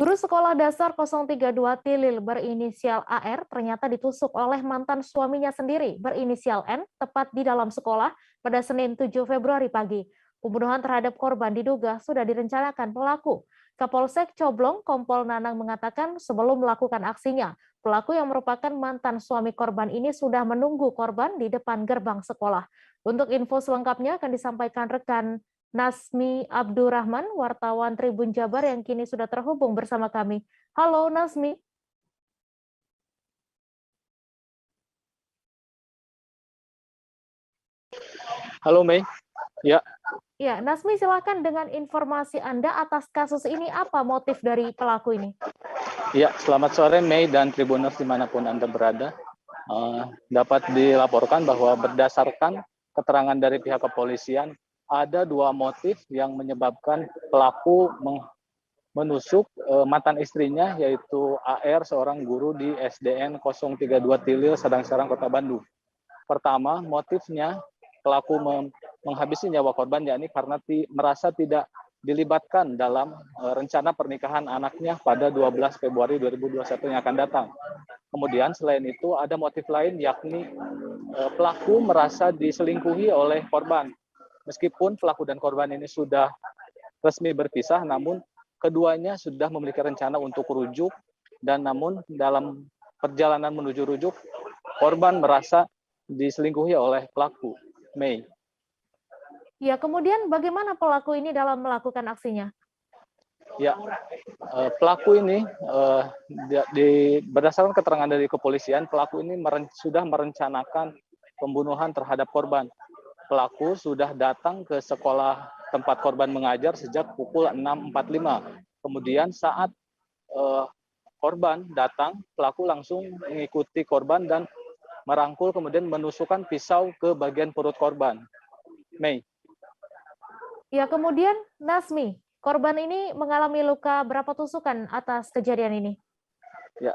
Guru Sekolah Dasar 032 Tilil berinisial AR ternyata ditusuk oleh mantan suaminya sendiri berinisial N tepat di dalam sekolah pada Senin 7 Februari pagi. Pembunuhan terhadap korban diduga sudah direncanakan pelaku. Kapolsek Coblong Kompol Nanang mengatakan sebelum melakukan aksinya, pelaku yang merupakan mantan suami korban ini sudah menunggu korban di depan gerbang sekolah. Untuk info selengkapnya akan disampaikan rekan Nasmi Abdurrahman, wartawan Tribun Jabar yang kini sudah terhubung bersama kami. Halo Nasmi. Halo Mei. Ya. Ya, Nasmi silakan dengan informasi Anda atas kasus ini, apa motif dari pelaku ini? Ya, selamat sore Mei dan Tribuners dimanapun Anda berada. Dapat dilaporkan bahwa berdasarkan keterangan dari pihak kepolisian, ada dua motif yang menyebabkan pelaku menusuk mantan istrinya, yaitu AR, seorang guru di SDN 032 Tilil, Sadang-Serang, Kota Bandung. Pertama, motifnya pelaku menghabisi nyawa korban, yakni karena merasa tidak dilibatkan dalam rencana pernikahan anaknya pada 12 Februari 2021 yang akan datang. Kemudian selain itu ada motif lain, yakni pelaku merasa diselingkuhi oleh korban. Meskipun pelaku dan korban ini sudah resmi berpisah, namun keduanya sudah memiliki rencana untuk rujuk, dan namun dalam perjalanan menuju rujuk, korban merasa diselingkuhi oleh pelaku. Mei. Ya, kemudian bagaimana pelaku ini dalam melakukan aksinya? Ya, pelaku ini berdasarkan keterangan dari kepolisian, pelaku ini sudah merencanakan pembunuhan terhadap korban. Pelaku sudah datang ke sekolah tempat korban mengajar sejak pukul 6.45. Kemudian saat korban datang, pelaku langsung mengikuti korban dan merangkul kemudian menusukkan pisau ke bagian perut korban. Mei. Ya, kemudian Nasmi, korban ini mengalami luka berapa tusukan atas kejadian ini? Ya,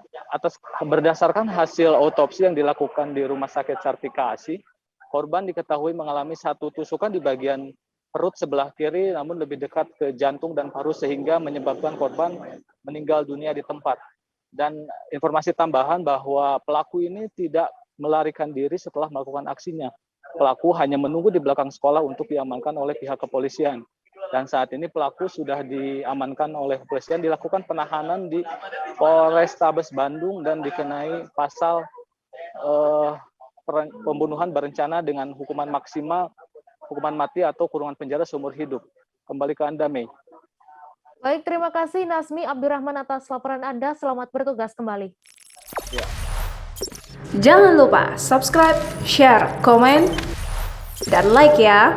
berdasarkan hasil otopsi yang dilakukan di Rumah Sakit Sartika Asi, korban diketahui mengalami satu tusukan di bagian perut sebelah kiri, namun lebih dekat ke jantung dan paru sehingga menyebabkan korban meninggal dunia di tempat. Dan informasi tambahan bahwa pelaku ini tidak melarikan diri setelah melakukan aksinya. Pelaku hanya menunggu di belakang sekolah untuk diamankan oleh pihak kepolisian. Dan saat ini pelaku sudah diamankan oleh kepolisian, dilakukan penahanan di Polrestabes Bandung dan dikenai pasal pembunuhan berencana dengan hukuman maksimal, hukuman mati atau kurungan penjara seumur hidup. Kembali ke Anda, Mei. Baik, terima kasih Nasmi Abdurrahman atas laporan Anda. Selamat bertugas kembali. Ya. Jangan lupa subscribe, share, komen, dan like ya.